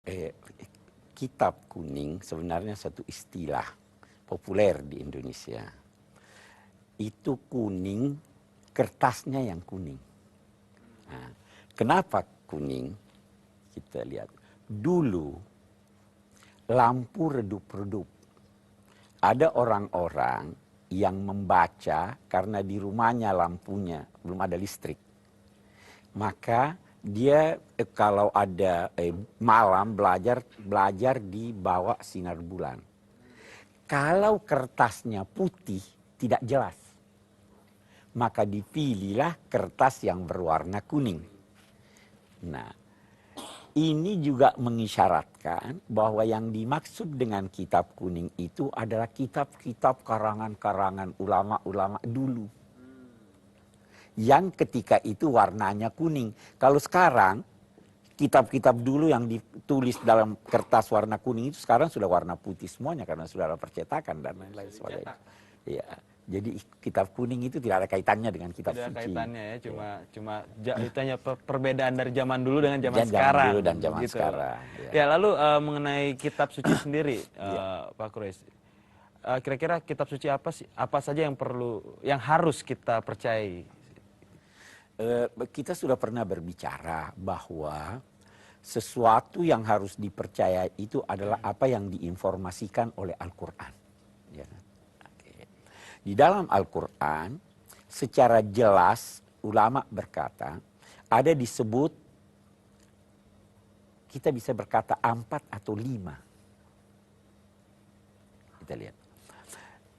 eh, kitab kuning sebenarnya satu istilah populer di Indonesia. Itu kuning, kertasnya yang kuning. Nah, kenapa kuning? Kita lihat. Dulu lampu redup-redup. Ada orang-orang yang membaca karena di rumahnya lampunya belum ada listrik. Maka dia kalau ada malam belajar di bawah sinar bulan. Kalau kertasnya putih tidak jelas, maka dipilihlah kertas yang berwarna kuning. Nah, ini juga mengisyaratkan bahwa yang dimaksud dengan kitab kuning itu adalah kitab-kitab karangan-karangan ulama-ulama dulu. Yang ketika itu warnanya kuning. Kalau sekarang, kitab-kitab dulu yang ditulis dalam kertas warna kuning itu sekarang sudah warna putih semuanya karena sudah ada percetakan dan lain-lain sebagainya. Ya, jadi kitab kuning itu tidak ada kaitannya dengan kitab suci. Tidak ada kaitannya ya, cuma itu hanya perbedaan dari zaman dulu dengan zaman Zaman sekarang. dulu dan zaman gitu. sekarang. Ya, lalu mengenai kitab suci sendiri, Pak Kures, kira-kira kitab suci apa saja yang harus kita percayai? Kita sudah pernah berbicara bahwa sesuatu yang harus dipercaya itu adalah apa yang diinformasikan oleh Al-Quran. Ya. Oke. Di dalam Al-Quran, secara jelas ulama berkata, ada disebut, kita bisa berkata 4 atau 5. Kita lihat.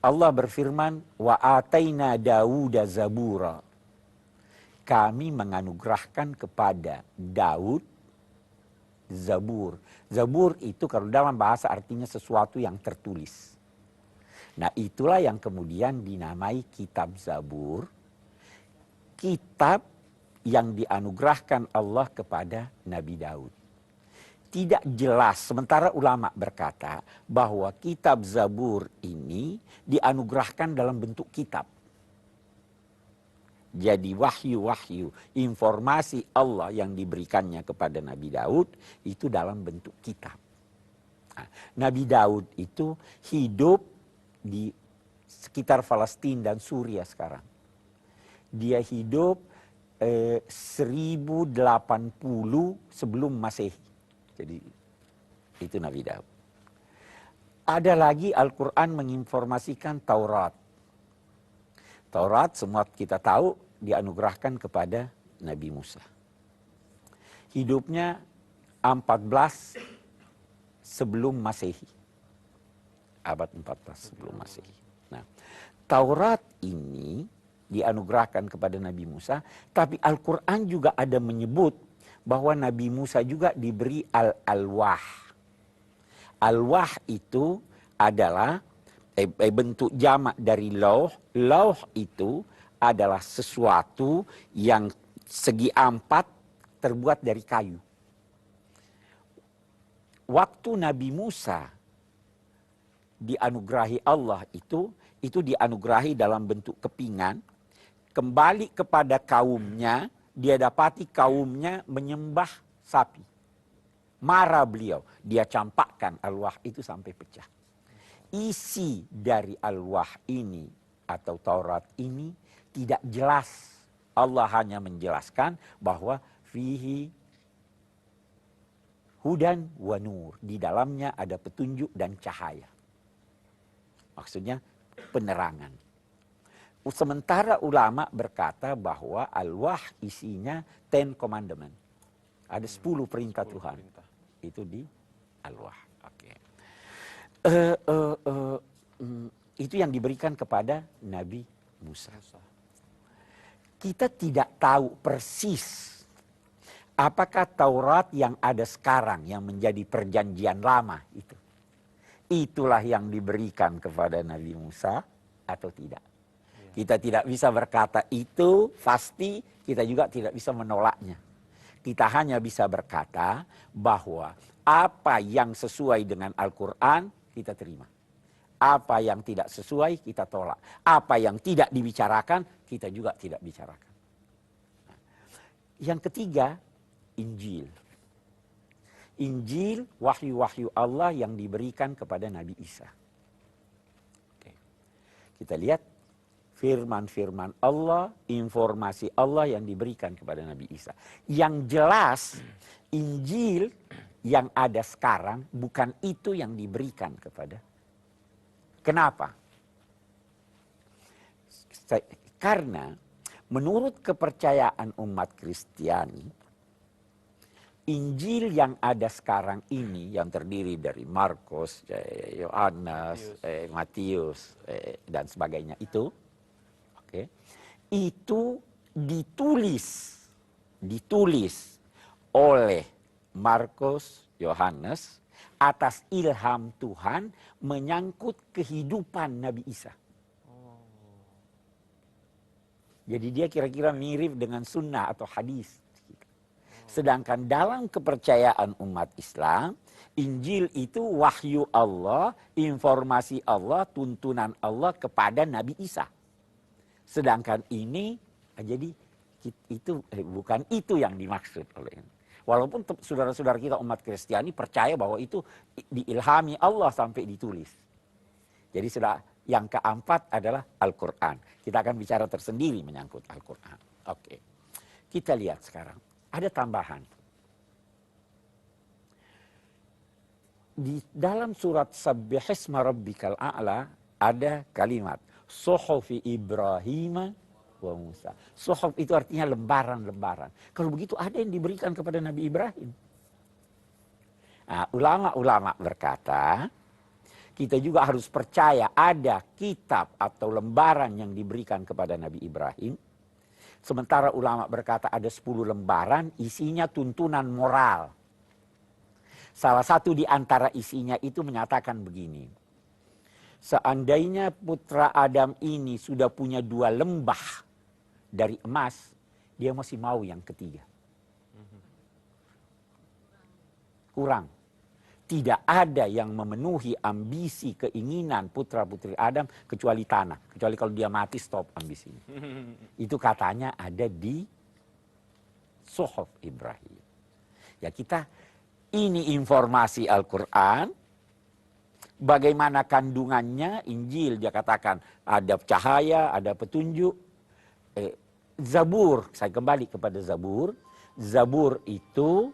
Allah berfirman, wa ataina Dawuda zabura. Kami menganugerahkan kepada Daud Zabur. Zabur itu kalau dalam bahasa artinya sesuatu yang tertulis. Nah, itulah yang kemudian dinamai kitab Zabur. Kitab yang dianugerahkan Allah kepada Nabi Daud. Tidak jelas, sementara ulama berkata bahwa kitab Zabur ini dianugerahkan dalam bentuk kitab. Jadi wahyu-wahyu, informasi Allah yang diberikannya kepada Nabi Daud itu dalam bentuk kitab. Nah, Nabi Daud itu hidup di sekitar Palestina dan Suriah sekarang. Dia hidup 1080 sebelum Masehi. Jadi itu Nabi Daud. Ada lagi Al-Quran menginformasikan Taurat. Taurat semua kita tahu dianugerahkan kepada Nabi Musa. Hidupnya 14 sebelum Masehi. Abad 14 sebelum Masehi. Nah, Taurat ini dianugerahkan kepada Nabi Musa, tapi Al-Quran juga ada menyebut bahwa Nabi Musa juga diberi al-alwah. Alwah itu adalah bentuk jamak dari lauh. Lauh itu adalah sesuatu yang segi 4 terbuat dari kayu. Waktu Nabi Musa dianugerahi Allah itu dianugerahi dalam bentuk kepingan. Kembali kepada kaumnya, dia dapati kaumnya menyembah sapi. Marah beliau, dia campakkan alwah itu sampai pecah. Isi dari alwah ini atau Taurat ini tidak jelas. Allah hanya menjelaskan bahwa fihi hudan wa nur. Di dalamnya ada petunjuk dan cahaya. Maksudnya penerangan. Sementara ulama berkata bahwa alwah isinya 10 commandment. Ada 10 perintah Tuhan. Itu di alwah. Itu yang diberikan kepada Nabi Musa. Kita tidak tahu persis apakah Taurat yang ada sekarang yang menjadi perjanjian lama itu. Itulah yang diberikan kepada Nabi Musa atau tidak. Kita tidak bisa berkata itu pasti, kita juga tidak bisa menolaknya. Kita hanya bisa berkata bahwa apa yang sesuai dengan Al-Quran kita terima. Apa yang tidak sesuai kita tolak. Apa yang tidak dibicarakan kita juga tidak bicarakan. Yang ketiga, Injil. Injil, wahyu-wahyu Allah yang diberikan kepada Nabi Isa. Oke. Kita lihat firman-firman Allah, informasi Allah yang diberikan kepada Nabi Isa. Yang jelas, Injil yang ada sekarang bukan itu yang diberikan kepada. Kenapa? Karena menurut kepercayaan umat Kristiani, Injil yang ada sekarang ini yang terdiri dari Markus, Yohanes, Matius, dan sebagainya itu, itu ditulis oleh Markus, Yohanes atas ilham Tuhan menyangkut kehidupan Nabi Isa. Jadi dia kira-kira mirip dengan sunnah atau hadis. Sedangkan dalam kepercayaan umat Islam, Injil itu wahyu Allah, informasi Allah, tuntunan Allah kepada Nabi Isa. Sedangkan ini, jadi itu bukan itu yang dimaksud oleh ini. Walaupun saudara-saudara kita umat Kristiani percaya bahwa itu diilhami Allah sampai ditulis. Jadi sudah yang keempat adalah Al-Quran. Kita akan bicara tersendiri menyangkut Al-Quran. Oke. Kita lihat sekarang. Ada tambahan. Di dalam surat Sabbihisma Rabbikal A'la ada kalimat Suhufi Ibrahim wa Musa. Suhuf itu artinya lembaran-lembaran. Kalau begitu ada yang diberikan kepada Nabi Ibrahim. Nah, ulama-ulama berkata, kita juga harus percaya ada kitab atau lembaran yang diberikan kepada Nabi Ibrahim. Sementara ulama berkata ada 10 lembaran isinya tuntunan moral. Salah satu di antara isinya itu menyatakan begini. Seandainya putra Adam ini sudah punya 2 lembah dari emas, dia masih mau yang ketiga. Kurang. Tidak ada yang memenuhi ambisi, keinginan putra-putri Adam kecuali tanah. Kecuali kalau dia mati stop ambisinya. Itu katanya ada di Suhuf Ibrahim. Ya kita, ini informasi Al-Quran. Bagaimana kandungannya, Injil dia katakan ada cahaya, ada petunjuk. Zabur, saya kembali kepada Zabur. Zabur itu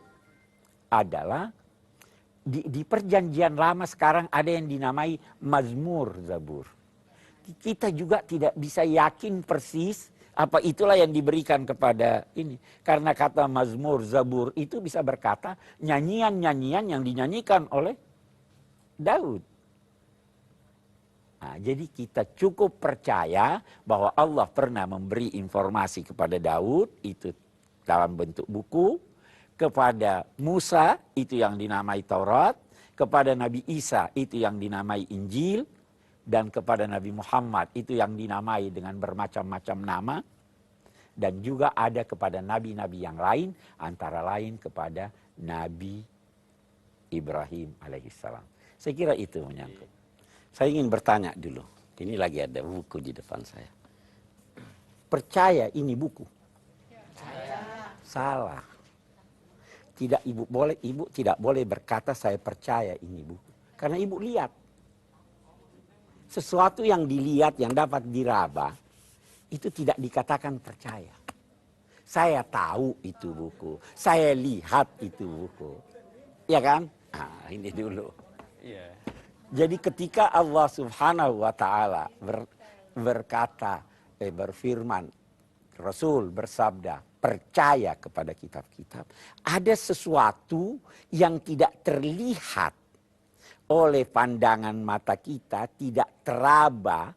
adalah di perjanjian lama sekarang ada yang dinamai Mazmur Zabur. Kita juga tidak bisa yakin persis apa itulah yang diberikan kepada ini. Karena kata Mazmur Zabur itu bisa berkata nyanyian-nyanyian yang dinyanyikan oleh Daud. Nah, jadi kita cukup percaya bahwa Allah pernah memberi informasi kepada Daud itu dalam bentuk buku. Kepada Musa itu yang dinamai Taurat, kepada Nabi Isa itu yang dinamai Injil, dan kepada Nabi Muhammad itu yang dinamai dengan bermacam-macam nama, dan juga ada kepada nabi-nabi yang lain, antara lain kepada Nabi Ibrahim alaihissalam. Saya kira itu menyangkut. Saya ingin bertanya dulu, ini lagi ada buku di depan saya. Percaya ini buku? Salah. Tidak ibu tidak boleh berkata saya percaya ini buku. Karena ibu lihat. Sesuatu yang dilihat, yang dapat diraba, itu tidak dikatakan percaya. Saya tahu itu buku. Saya lihat itu buku. Ya kan? Nah, ini dulu. Yeah. Jadi ketika Allah Subhanahu wa Ta'ala berkata, berfirman, Rasul bersabda, percaya kepada kitab-kitab. Ada sesuatu yang tidak terlihat oleh pandangan mata kita, tidak teraba,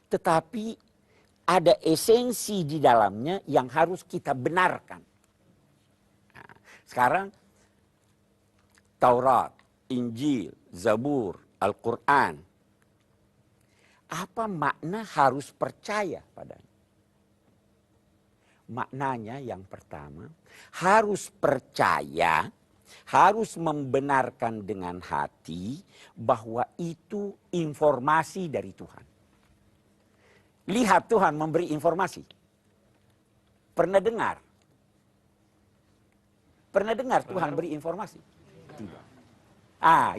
tetapi ada esensi di dalamnya yang harus kita benarkan. Nah, sekarang Taurat, Injil, Zabur, Al-Quran. Apa makna harus percaya padanya? Maknanya yang pertama, harus percaya, harus membenarkan dengan hati bahwa itu informasi dari Tuhan. Lihat Tuhan memberi informasi. Pernah dengar? Pernah dengar Tuhan beri informasi? Tidak.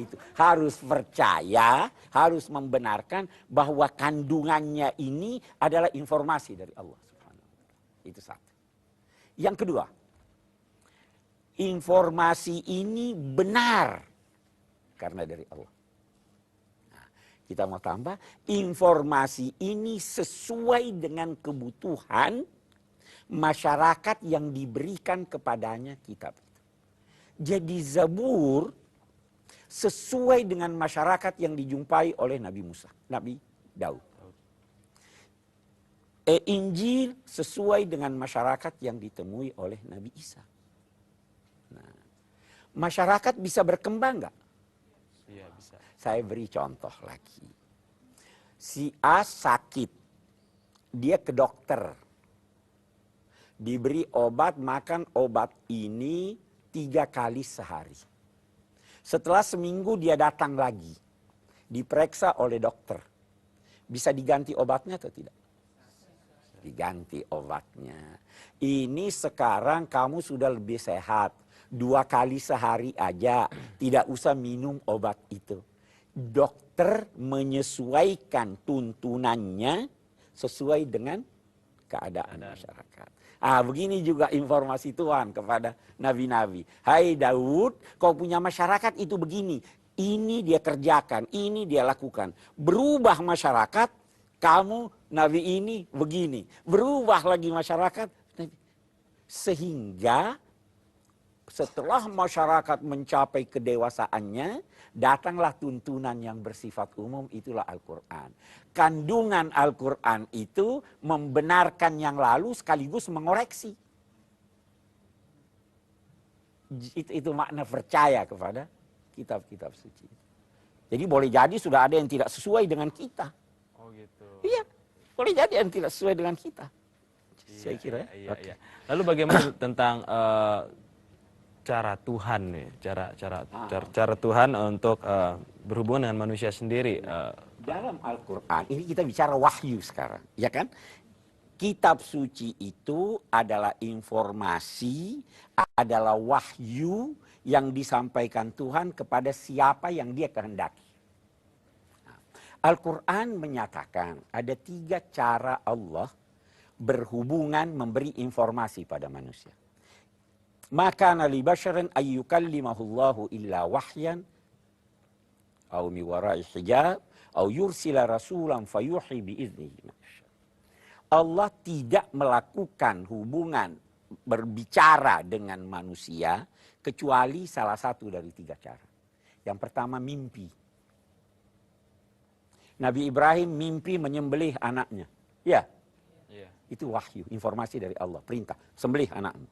Itu harus percaya, harus membenarkan bahwa kandungannya ini adalah informasi dari Allah Subhanahu wa Ta'ala. Itu satu. Yang kedua, informasi ini benar karena dari Allah. Nah, kita mau tambah, informasi ini sesuai dengan kebutuhan masyarakat yang diberikan kepadanya kitab itu. Jadi Zabur sesuai dengan masyarakat yang dijumpai oleh Nabi Musa, Nabi Daud. Injil sesuai dengan masyarakat yang ditemui oleh Nabi Isa. Nah, masyarakat bisa berkembang nggak? Iya, bisa. Saya beri contoh lagi. Si A sakit, dia ke dokter, diberi obat, makan obat ini 3 kali sehari. Setelah seminggu dia datang lagi, diperiksa oleh dokter. Bisa diganti obatnya atau tidak? Diganti obatnya. Ini sekarang kamu sudah lebih sehat. 2 kali sehari aja, tidak usah minum obat itu. Dokter menyesuaikan tuntunannya sesuai dengan keadaan masyarakat. Begini juga informasi Tuhan kepada nabi-nabi. Hai Daud, kau punya masyarakat itu begini. Ini dia kerjakan, ini dia lakukan. Berubah masyarakat, kamu nabi ini begini. Berubah lagi masyarakat. Sehingga setelah masyarakat mencapai kedewasaannya, datanglah tuntunan yang bersifat umum, itulah Al-Quran. Kandungan Al-Quran itu membenarkan yang lalu sekaligus mengoreksi. Itu makna percaya kepada kitab-kitab suci. Jadi boleh jadi sudah ada yang tidak sesuai dengan kita. Oh gitu. Iya, boleh jadi yang tidak sesuai dengan kita. Saya kira. Iya. Lalu bagaimana tentang cara Tuhan nih, cara Tuhan untuk berhubungan dengan manusia sendiri. Dalam Al-Quran, ini kita bicara wahyu sekarang, ya kan? Kitab suci itu adalah informasi, adalah wahyu yang disampaikan Tuhan kepada siapa yang dia kehendaki. Al-Quran menyatakan ada 3 cara Allah berhubungan memberi informasi pada manusia. Maka li basyarin ayyukallimahullahu illa wahyan au mi wara'i hijab au yursila rasulan fayuhi biiznihi. Allah tidak melakukan hubungan berbicara dengan manusia kecuali salah satu dari 3 cara. Yang pertama mimpi. Nabi Ibrahim mimpi menyembelih anaknya. Ya, itu wahyu, informasi dari Allah, perintah, sembelih anakmu.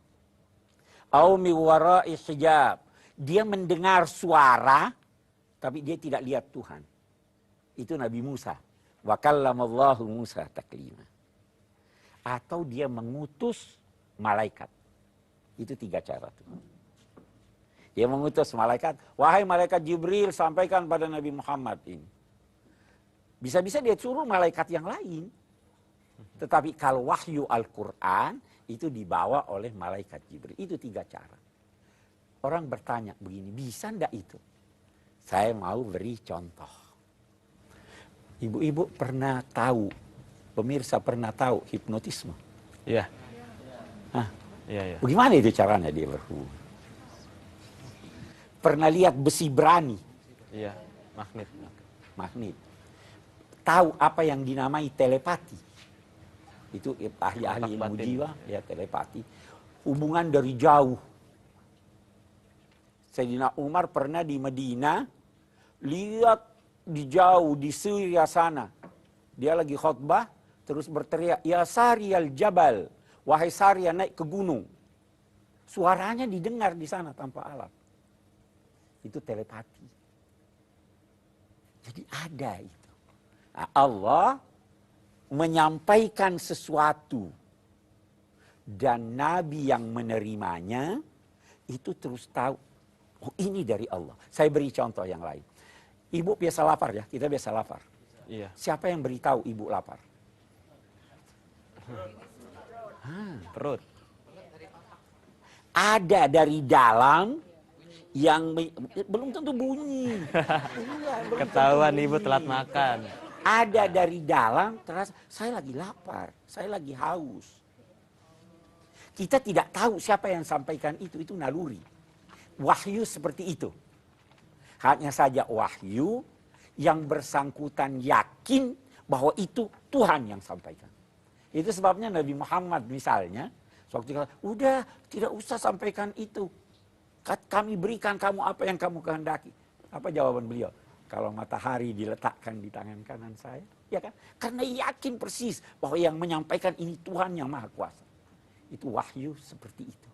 Au mi wara'i hijab. Dia mendengar suara tapi dia tidak lihat Tuhan. Itu Nabi Musa. Wa kallamallahu Musa taklima. Atau dia mengutus malaikat. Itu 3 cara Tuhan. Dia mengutus malaikat, wahai malaikat Jibril sampaikan pada Nabi Muhammad ini. Bisa-bisa dia suruh malaikat yang lain. Tetapi kalau wahyu Al-Quran itu dibawa oleh malaikat Jibril. Itu 3 cara. Orang bertanya begini, bisa enggak itu? Saya mau beri contoh. Ibu-ibu pernah tahu, pemirsa pernah tahu hipnotisme? Iya. Iya. Bagaimana itu caranya dia berhubung? Pernah lihat besi berani? Iya, magnet. Magnet. Tahu apa yang dinamai telepati? Itu ahli-ahli ilmu jiwa, ya telepati. Hubungan dari jauh. Sayyidina Umar pernah di Madinah, lihat di jauh, di Syria sana. Dia lagi khutbah, terus berteriak, ya Sariyal Jabal, wahai Sarya naik ke gunung. Suaranya didengar di sana tanpa alat. Itu telepati. Jadi ada itu. Nah, Allah menyampaikan sesuatu dan Nabi yang menerimanya itu terus tahu, oh ini dari Allah. Saya beri contoh yang lain. Ibu biasa lapar ya, kita biasa lapar. Iya. Siapa yang beritahu ibu lapar? Perut. Ada dari dalam yang belum tentu bunyi. Iya, belum tentu Ketahuan bunyi. ibu telat makan. Ada dari dalam terasa saya lagi lapar, saya lagi haus. Kita tidak tahu siapa yang sampaikan itu naluri. Wahyu seperti itu. Hanya saja wahyu yang bersangkutan yakin bahwa itu Tuhan yang sampaikan. Itu sebabnya Nabi Muhammad misalnya, waktu kata, udah tidak usah sampaikan itu. Kami berikan kamu apa yang kamu kehendaki. Apa jawaban beliau? Kalau matahari diletakkan di tangan kanan saya, ya kan? Karena yakin persis bahwa yang menyampaikan ini Tuhan yang Maha Kuasa. Itu wahyu seperti itu.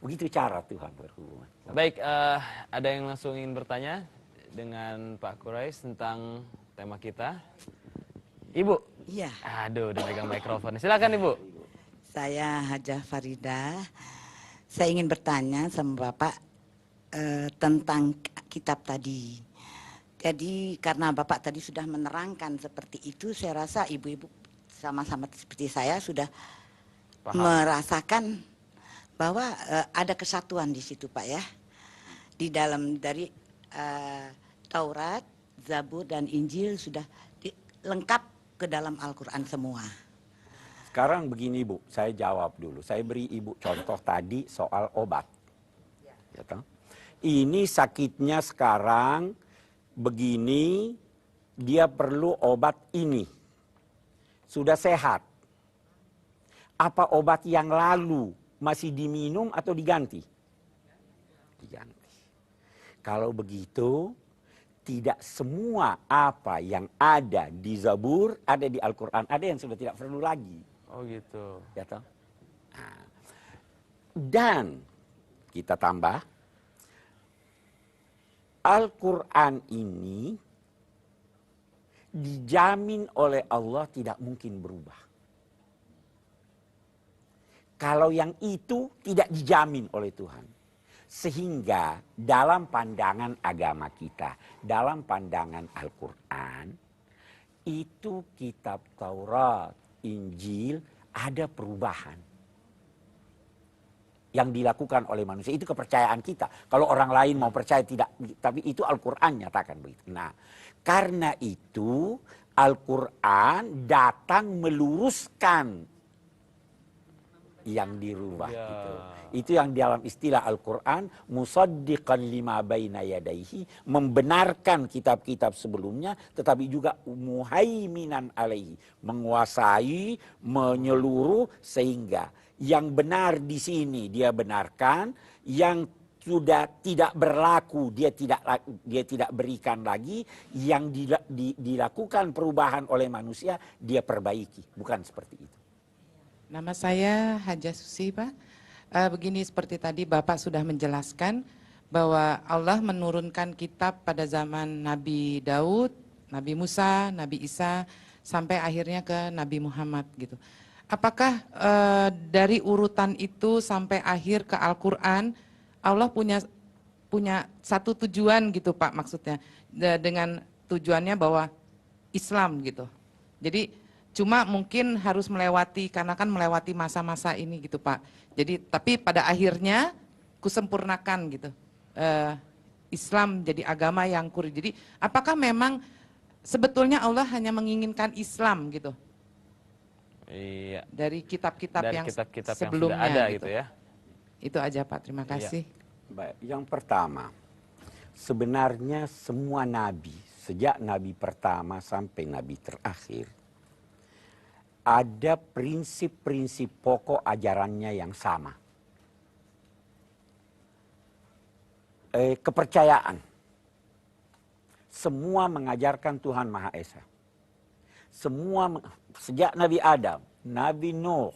Begitu cara Tuhan berhubungan. Baik, ada yang langsung ingin bertanya dengan Pak Quraisy tentang tema kita. Ibu. Iya. Aduh, udah megang mikrofon. Silakan Ibu. Saya Hajah Farida. Saya ingin bertanya sama Bapak tentang kitab tadi. Jadi karena Bapak tadi sudah menerangkan seperti itu, saya rasa ibu-ibu sama-sama seperti saya sudah merasakan bahwa ada kesatuan di situ Pak ya. Di dalam dari Taurat, Zabur dan Injil sudah lengkap ke dalam Al-Quran semua. Sekarang begini Bu, saya jawab dulu. Saya beri Ibu contoh tadi soal obat. Ya, toh? Ini sakitnya sekarang begini, dia perlu obat ini. Sudah sehat. Apa obat yang lalu masih diminum atau diganti? Diganti. Kalau begitu, tidak semua apa yang ada di Zabur, ada di Al-Quran, ada yang sudah tidak perlu lagi. Oh gitu. Ya toh? Nah, dan kita tambah, Al-Quran ini dijamin oleh Allah tidak mungkin berubah. Kalau yang itu tidak dijamin oleh Tuhan. Sehingga dalam pandangan agama kita, dalam pandangan Al-Quran, itu kitab Taurat, Injil ada perubahan yang dilakukan oleh manusia. Itu kepercayaan kita. Kalau orang lain mau percaya tidak, tapi itu Al-Quran nyatakan begitu. Nah, karena itu Al-Quran datang meluruskan yang dirubah itu. Itu yang dalam istilah Al-Quran musaddiqan lima baina yadaihi, membenarkan kitab-kitab sebelumnya, tetapi juga muhaiminan alaihi, menguasai, menyeluruh, sehingga yang benar di sini dia benarkan, yang sudah tidak berlaku dia tidak berikan lagi, yang dilakukan perubahan oleh manusia dia perbaiki, bukan seperti itu. Nama saya Hajah Susi, Pak. Begini, seperti tadi Bapak sudah menjelaskan bahwa Allah menurunkan kitab pada zaman Nabi Daud, Nabi Musa, Nabi Isa, sampai akhirnya ke Nabi Muhammad gitu. Apakah dari urutan itu sampai akhir ke Al-Quran, Allah punya satu tujuan gitu Pak, maksudnya dengan tujuannya bahwa Islam gitu. Jadi cuma mungkin harus melewati, karena kan melewati masa-masa ini gitu Pak. Jadi tapi pada akhirnya kusempurnakan gitu. Islam jadi agama yang kuri. Jadi apakah memang sebetulnya Allah hanya menginginkan Islam gitu? Iya. Dari kitab-kitab yang kitab-kitab sebelumnya yang sudah ada gitu ya. Itu aja Pak, terima kasih. Baik, yang pertama, sebenarnya semua nabi, sejak nabi pertama sampai nabi terakhir, ada prinsip-prinsip pokok ajarannya yang sama. Kepercayaan. Semua mengajarkan Tuhan Maha Esa. Semua, sejak Nabi Adam, Nabi Nuh,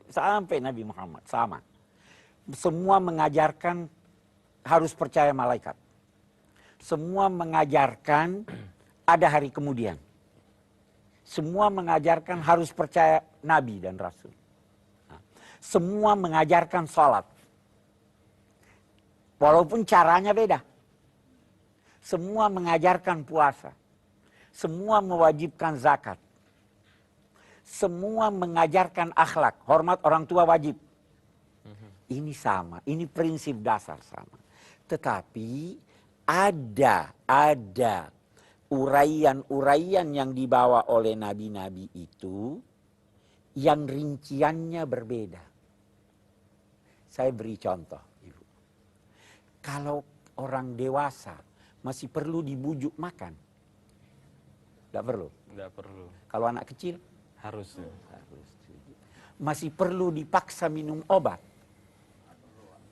sampai Nabi Muhammad, sama. Semua mengajarkan harus percaya malaikat. Semua mengajarkan ada hari kemudian. Semua mengajarkan harus percaya Nabi dan Rasul. Semua mengajarkan sholat. Walaupun caranya beda. Semua mengajarkan puasa. Semua mewajibkan zakat. Semua mengajarkan akhlak. Hormat orang tua wajib. ini sama, ini prinsip dasar sama. Tetapi ada uraian-uraian yang dibawa oleh nabi-nabi itu yang rinciannya berbeda. Saya beri contoh, Ibu. Kalau orang dewasa masih perlu dibujuk makan? Tidak perlu. Tidak perlu. Kalau anak kecil? Harus. Harus. Masih perlu dipaksa minum obat?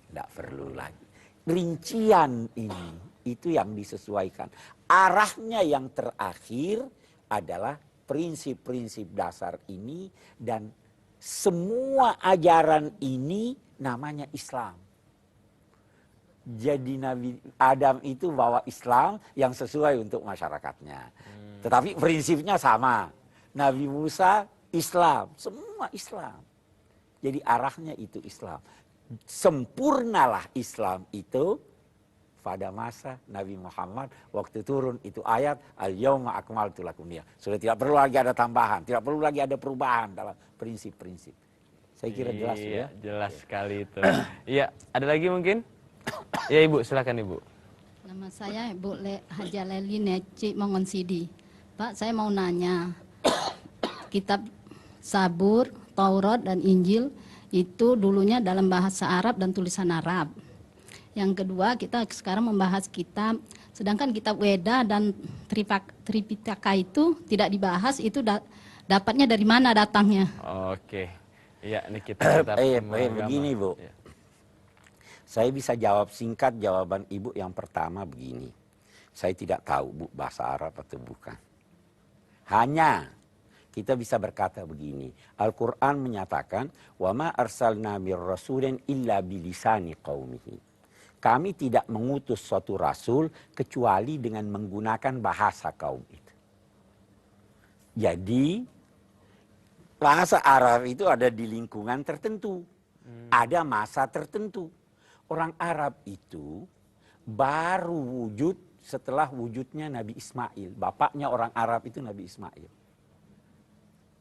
Tidak perlu lagi. Rincian ini, itu yang disesuaikan. Arahnya yang terakhir adalah prinsip-prinsip dasar ini, dan semua ajaran ini namanya Islam. Jadi Nabi Adam itu bawa Islam yang sesuai untuk masyarakatnya. Tetapi prinsipnya sama. Nabi Musa Islam, semua Islam. Jadi arahnya itu Islam. Sempurnalah Islam itu pada masa Nabi Muhammad waktu turun itu ayat al-yauma akmaltu lakum dinahum. Sudah tidak perlu lagi ada tambahan, tidak perlu lagi ada perubahan dalam prinsip-prinsip. Saya kira jelas ya. Jelas sekali itu. Iya, ada lagi mungkin? Ya Ibu, silakan Ibu. Nama saya Ibu Haja Leli Neci Mongonsidi. Pak, saya mau nanya, kitab Zabur, Taurat, dan Injil itu dulunya dalam bahasa Arab dan tulisan Arab. Yang kedua, kita sekarang membahas kitab, sedangkan kitab Weda dan Tripitaka itu tidak dibahas, itu dapatnya dari mana datangnya? Oke. Iya, ini kita begini Bu. Ya. Saya bisa jawab singkat jawaban Ibu yang pertama begini. Saya tidak tahu Bu bahasa Arab atau bukan. Hanya kita bisa berkata begini. Al-Quran menyatakan, وَمَا أَرْسَلْنَا مِنْ رَسُولٍ إِلَّا بِلِسَانِ قَوْمِهِ. Kami tidak mengutus suatu rasul kecuali dengan menggunakan bahasa kaum itu. Jadi bahasa Arab itu ada di lingkungan tertentu. Ada masa tertentu. Orang Arab itu baru wujud setelah wujudnya Nabi Ismail. Bapaknya orang Arab itu Nabi Ismail.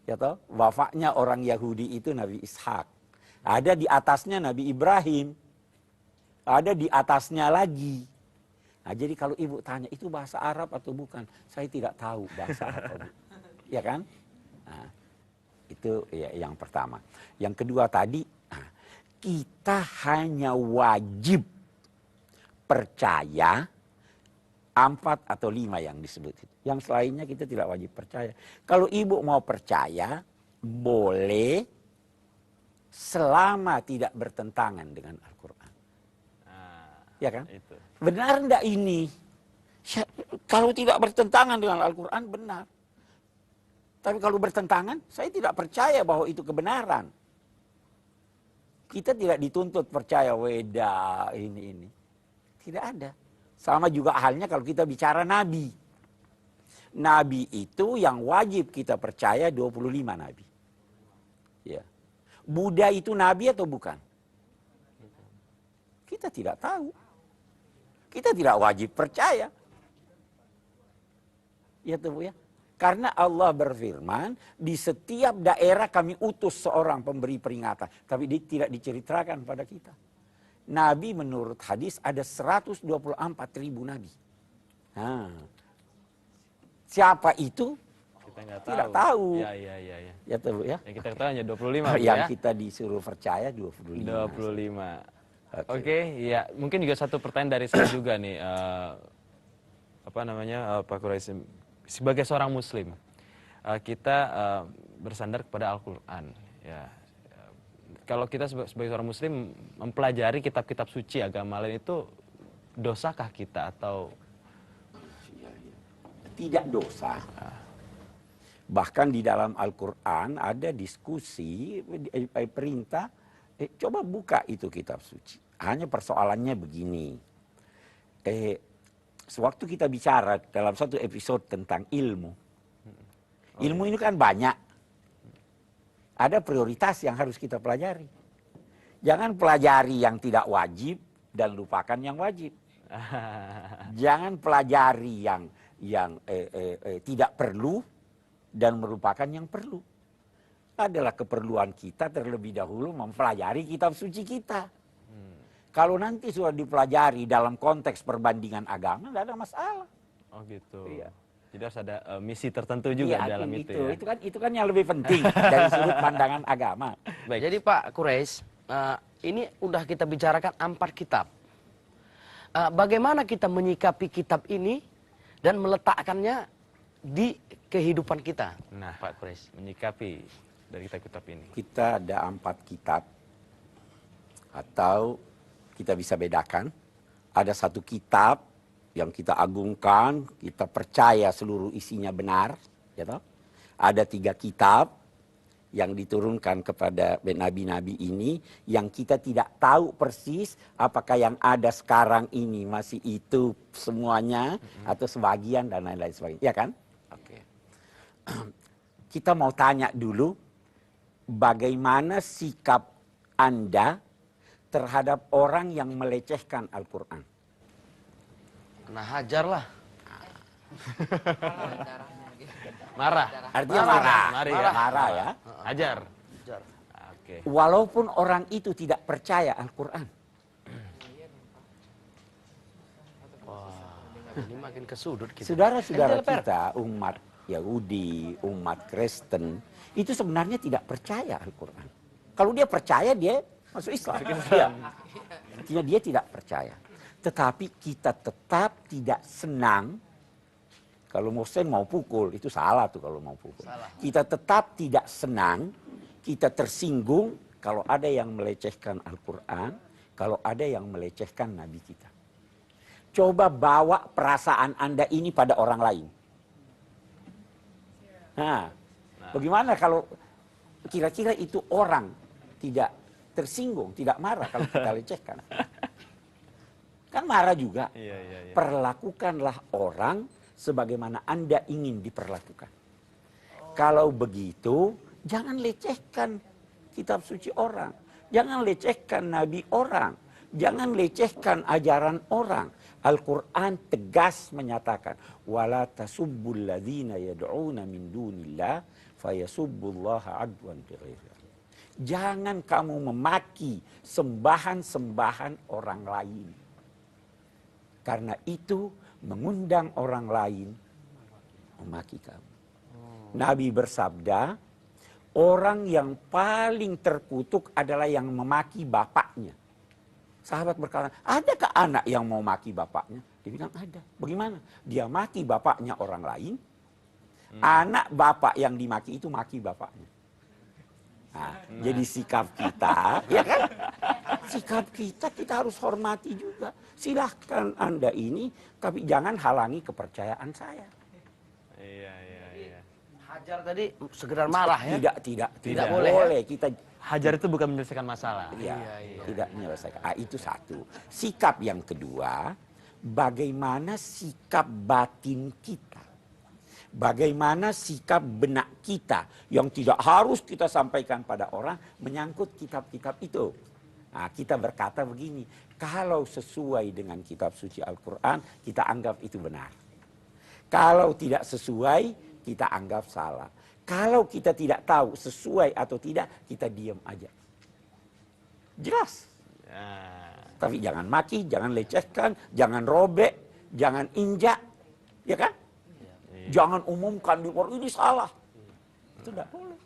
Ya toh? Bapaknya orang Yahudi itu Nabi Ishak. Ada di atasnya Nabi Ibrahim. Ada di atasnya lagi. Nah, jadi kalau Ibu tanya itu bahasa Arab atau bukan? Saya tidak tahu bahasa Arab. Ya kan? Nah, itu ya, yang pertama. Yang kedua tadi, kita hanya wajib percaya 4 atau 5 yang disebut itu. Yang lainnya kita tidak wajib percaya. Kalau Ibu mau percaya, boleh selama tidak bertentangan dengan Al-Quran. Ya kan? Itu. Benar enggak ini? Kalau tidak bertentangan dengan Al-Quran, benar. Tapi kalau bertentangan, saya tidak percaya bahwa itu kebenaran. Kita tidak dituntut percaya Weda ini. Tidak ada. Sama juga halnya kalau kita bicara Nabi. Nabi itu yang wajib kita percaya 25 Nabi. Ya. Buddha itu Nabi atau bukan? Kita tidak tahu. Kita tidak wajib percaya. Ya tuh Bu ya. Karena Allah berfirman, di setiap daerah kami utus seorang pemberi peringatan. Tapi tidak diceritakan pada kita. Nabi menurut hadis ada 124.000 nabi. Nah, siapa itu? Kita nggak tahu. Tidak tahu. Ya. Ya tahu ya. Yang kita ketahui hanya 25 Bu, Yang ya. kita disuruh percaya 25. 25. Oke, ya mungkin juga satu pertanyaan dari saya juga nih, Pak Quraisy, sebagai seorang Muslim, kita bersandar kepada Al-Quran. Ya, kalau kita sebagai seorang Muslim mempelajari kitab-kitab suci agama lain itu dosakah kita atau tidak dosa? Bahkan di dalam Al-Quran ada diskusi perintah. Coba buka itu kitab suci. Hanya persoalannya begini. Sewaktu kita bicara dalam satu episode tentang ilmu. Ilmu ini kan banyak. Ada prioritas yang harus kita pelajari. Jangan pelajari yang tidak wajib dan lupakan yang wajib. Jangan pelajari yang tidak perlu dan melupakan yang perlu. Adalah keperluan kita terlebih dahulu mempelajari kitab suci kita. Kalau nanti sudah dipelajari dalam konteks perbandingan agama, tidak ada masalah. Oh gitu. Iya. Jadi harus ada misi tertentu juga Iya, dalam itu ya. Itu kan yang lebih penting dari sudut pandangan agama. Baik. Jadi Pak Quraisy, ini udah kita bicarakan 4 kitab. Bagaimana kita menyikapi kitab ini dan meletakkannya di kehidupan kita, Nah, Pak Quraisy? menyikapi dari kitab-kitab ini. Kita ada 4 kitab, atau kita bisa bedakan. Ada 1 kitab yang kita agungkan, kita percaya seluruh isinya benar. Ya toh? Ada 3 kitab yang diturunkan kepada nabi-nabi ini, yang kita tidak tahu persis apakah yang ada sekarang ini masih itu semuanya, atau sebagian dan lain-lain sebagainya. Ya kan? Oke. Kita mau tanya dulu, bagaimana sikap Anda terhadap orang yang melecehkan Al-Quran? Kena hajar lah. Marah. Artinya marah. Marah ya. ya. Hajar. Hajar. Oke. Walaupun orang itu tidak percaya Al-Quran. Wah, ini makin ke sudut kita. Saudara-saudara Ente leper. kita, umat Yahudi, umat Kristen, itu sebenarnya tidak percaya Al-Quran. Kalau dia percaya, dia masuk Islam. Iya. Artinya dia tidak percaya. Tetapi kita tetap tidak senang. Kalau Muslim mau pukul, itu salah tuh kalau mau pukul. Kita tetap tidak senang, kita tersinggung kalau ada yang melecehkan Al-Quran, kalau ada yang melecehkan Nabi kita. Coba bawa perasaan Anda ini pada orang lain. Nah, bagaimana kalau kira-kira itu orang tidak tersinggung, tidak marah kalau kita lecehkan? Kan marah juga. Iya, iya, iya. Perlakukanlah orang sebagaimana Anda ingin diperlakukan. Kalau begitu, jangan lecehkan kitab suci orang. Jangan lecehkan nabi orang. Jangan lecehkan ajaran orang. Al-Quran tegas menyatakan, wala tasubbul ladzina yad'una min dunillah fayasubbullaha adwan bighairi. Jangan kamu memaki sembahan-sembahan orang lain. Karena itu mengundang orang lain memaki kamu. Nabi bersabda, orang yang paling terkutuk adalah yang memaki bapaknya. Sahabat berkata, adakah anak yang mau maki bapaknya? Dia bilang ada. Bagaimana? Dia maki bapaknya orang lain, anak bapak yang dimaki itu maki bapaknya. Nah, jadi sikap kita, ya kan? Sikap kita harus hormati juga. Silahkan Anda ini, tapi jangan halangi kepercayaan saya. Iya, iya, iya. Hajar tadi sekedar marah ya? Tidak boleh, boleh. Kita Hajar itu bukan menyelesaikan masalah. ya, tidak menyelesaikan. Itu satu. Sikap yang kedua, bagaimana sikap batin kita. Bagaimana sikap benak kita yang tidak harus kita sampaikan pada orang menyangkut kitab-kitab itu. Nah, kita berkata begini, kalau sesuai dengan kitab suci Al-Quran, kita anggap itu benar. Kalau tidak sesuai, kita anggap salah. Kalau kita tidak tahu sesuai atau tidak, kita diam aja. Jelas. Nah, Tapi jangan maki, jangan lecehkan, jangan robek, jangan injak. Ya kan? Jangan umumkan di luar, ini salah. Itu tidak boleh.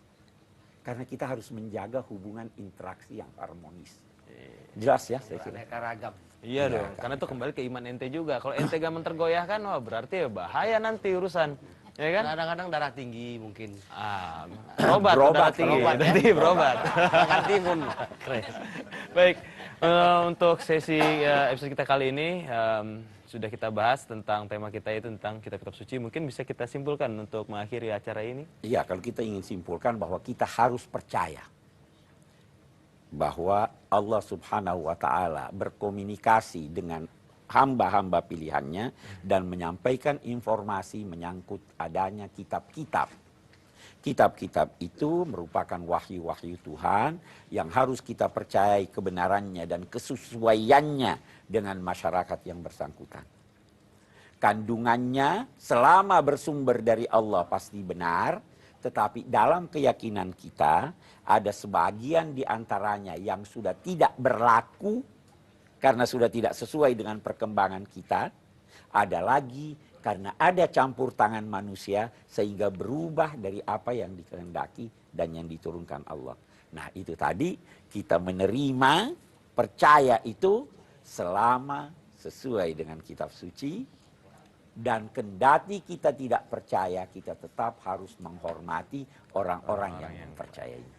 Karena kita harus menjaga hubungan interaksi yang harmonis. Jelas ya saya kira. Aneka ragam. iya dong, karena itu kembali ke iman ente juga. Kalau ente gampang tergoyahkan, wah berarti ya bahaya nanti urusan. Ya kan? Kadang-kadang darah tinggi mungkin. Berobat, Berobat, darah tinggi. berobat, ya. Nanti berobat. Makan timun. Keren. Baik, untuk sesi episode kita kali ini sudah kita bahas tentang tema kita itu tentang kitab-kitab suci. Mungkin bisa kita simpulkan untuk mengakhiri acara ini. Iya, kalau kita ingin simpulkan bahwa kita harus percaya bahwa Allah Subhanahu wa Ta'ala berkomunikasi dengan hamba-hamba pilihannya dan menyampaikan informasi menyangkut adanya kitab-kitab. Kitab-kitab itu merupakan wahyu-wahyu Tuhan yang harus kita percayai kebenarannya dan kesesuaiannya dengan masyarakat yang bersangkutan. Kandungannya selama bersumber dari Allah pasti benar, tetapi dalam keyakinan kita ada sebagian di antaranya yang sudah tidak berlaku karena sudah tidak sesuai dengan perkembangan kita, ada lagi karena ada campur tangan manusia sehingga berubah dari apa yang dikehendaki dan yang diturunkan Allah. Nah itu tadi kita menerima, percaya itu selama sesuai dengan kitab suci, dan kendati kita tidak percaya, kita tetap harus menghormati orang-orang yang mempercayainya.